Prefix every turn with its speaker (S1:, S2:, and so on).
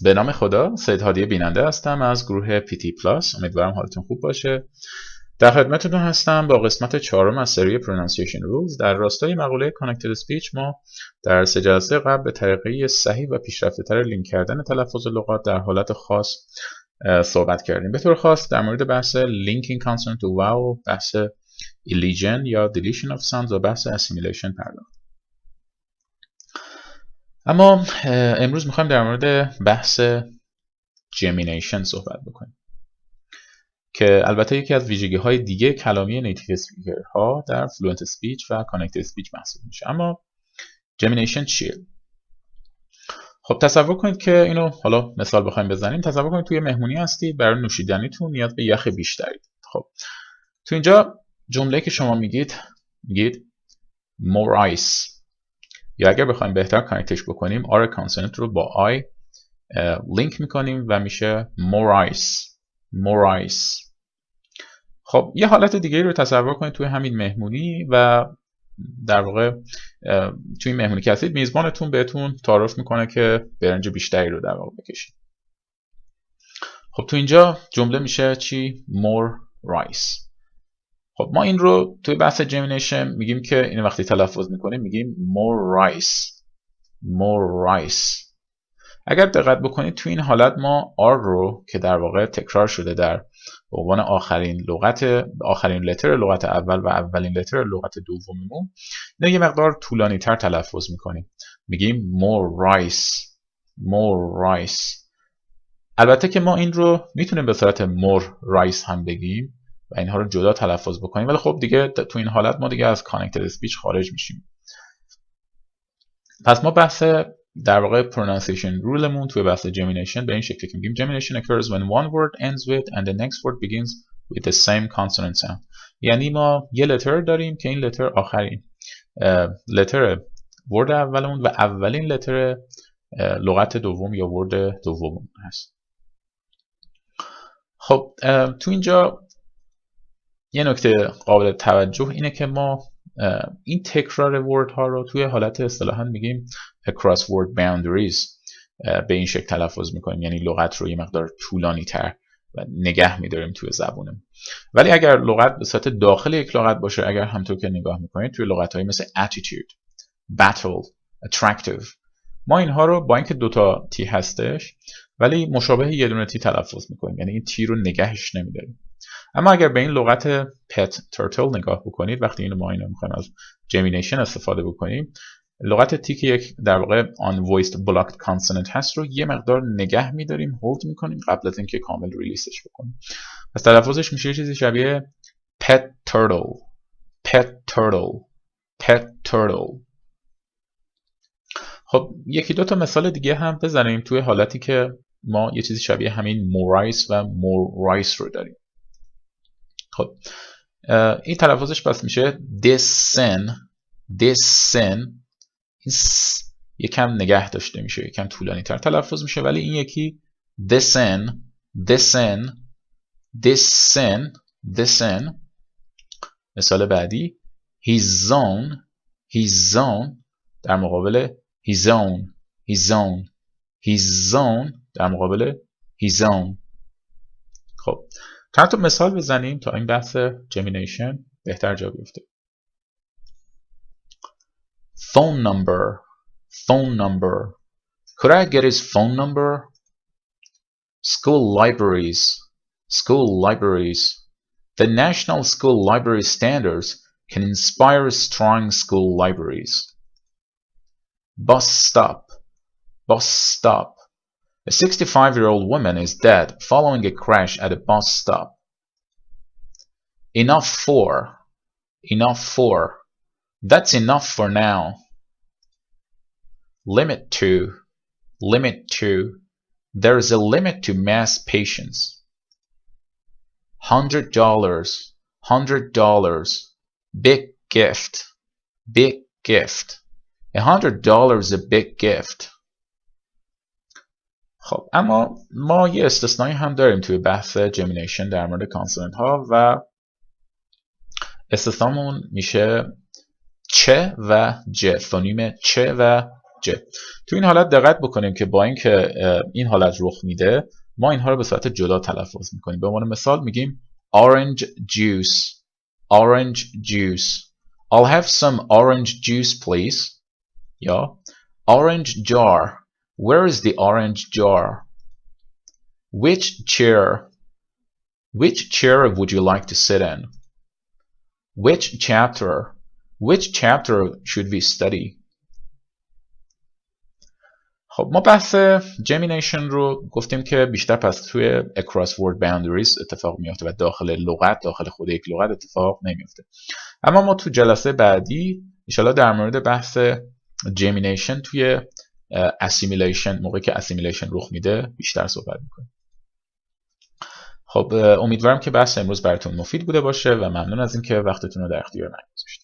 S1: به نام خدا، سید هادی بیننده هستم از گروه PT پلاس. امیدوارم حالتون خوب باشه. در خدمتتون هستم با قسمت 4 از سری Pronunciation Rules. در راستای مقوله Connected Speech ما در 3 جلسه قبل به طریقه صحیح و پیشرفته‌تر لینک کردن تلفظ لغات در حالت خاص صحبت کردیم. به طور خاص در مورد بحث Linking Consonant to Vowel، بحث Elision یا Deletion of Sounds و بحث Assimilation پرداختیم. اما امروز میخوایم در مورد بحث Gemination صحبت بکنیم که البته یکی از ویژگی‌های دیگه کلامی نیتیو اسپیکرها در فلوئنت اسپیچ و کانکتد اسپیچ محسوب میشه. اما Gemination چیه؟ خب تصور کنید که اینو حالا مثال بخوایم بزنیم. تصور کنید توی مهمونی هستید، برای نوشیدنیتون نیاز به یخ بیشتری. خب تو اینجا جمله که شما میگید more ice، یا اگر بخوایم بهتر کانکتش بکنیم R کانسوننت رو با I لینک میکنیم و میشه more ice. خب یه حالت دیگه رو تصور کنید توی همین مهمونی و در واقع توی این مهمونی که هستید میزبانتون بهتون تعارف میکنه که برنج بیشتری رو در واقع بکشید. خب تو اینجا جمله میشه چی؟ more rice. خب ما این رو توی بحث جمینیشن میگیم که این وقتی تلفظ میکنیم میگیم more rice. اگر دقت بکنید توی این حالت ما R رو که در واقع تکرار شده در عنوان آخرین لتر لغت اول و اولین لتر لغت دوممون، اینا یه مقدار طولانی تر تلفظ میکنیم، میگیم more rice. البته که ما این رو میتونیم به صورت more rice هم بگیم و اینها رو جدا تلفظ بکنیم، ولی خب دیگه تو این حالت ما دیگه از connected speech خارج میشیم. پس ما بحث در واقع pronunciation ruleمون توی بحث gemination به این شکلی که میگیم gemination occurs when one word ends with and the next word begins with the same consonant sound. یعنی ما یه لتر داریم که این لتر آخرین لتر ورد اولمون و اولین لتر لغت دوم یا ورد دوم هست. خب تو اینجا یه نکته قابل توجه اینه که ما این تکرار ورد ها رو توی حالت اصطلاحاً میگیم across word boundaries به این شکل تلفظ میکنیم، یعنی لغت رو یه مقدار طولانی تر و نگه میداریم توی زبونمون. ولی اگر لغت به صورت داخل یک لغت باشه، اگر همونطور که نگاه میکنید توی لغت های مثل attitude، battle، attractive، ما اینها رو با اینکه دوتا تی هستش ولی مشابه یه دونه تی تلفظ میکنیم، یعنی این تی رو نگهش نمیداریم. اما اگر به این لغت pet turtle نگاه بکنید، وقتی ما اینو میخوایم از gemination استفاده بکنیم، لغت تی که یک در واقع unvoiced blocked consonant هست رو یه مقدار نگه میداریم، هولد میکنیم قبل از اینکه کامل ریلیسش بکنیم. پس تلفظش میشه چیزی شبیه pet turtle. خب یکی دو تا مثال دیگه هم بزنیم توی حالتی که ما یه چیزی شبیه همین more rice و more rice رو داریم. خب این تلفظش پس میشه this sin یکم نگه داشته میشه، یکم طولانی تر تلفظ میشه، ولی این یکی this sin. مثال بعدی his zone در مقابل his own در مقابل his own. خب چند تا مثال بزنیم تا این بحث gemination بهتر جا بیفته. phone number. Could I get his phone number? School libraries. The national school library standards can inspire strong school libraries. Bus stop. A 65-year-old woman is dead following a crash at a bus stop. Enough for. That's enough for now. Limit to. There is a limit to mass patience. $100. Big gift. $100 is a big gift. خب اما ما یه استثنایی هم داریم توی بحث gemination در مورد کانسوننت ها و استثنامون میشه چ و ج، فونیم چ و تو این حالت دقت بکنیم که با اینکه این حالت رخ میده ما اینها رو به صورت جدا تلفظ میکنیم. به عنوان مثال میگیم orange juice orange juice I'll have some orange juice please یا orange jar where is the orange jar which chair would you like to sit in which chapter should we study خب ما بحث جمینیشن رو گفتیم که بیشتر پس توی across word boundaries اتفاق میفته و داخل خود یک لغت اتفاق نمیفته. اما ما تو جلسه بعدی انشالله در مورد بحث جمینیشن توی assimilation موقعی که assimilation رخ میده بیشتر صحبت میکنیم. خب امیدوارم که بحث امروز براتون مفید بوده باشه و ممنون از اینکه وقتتون رو در اختیار من گذاشتید.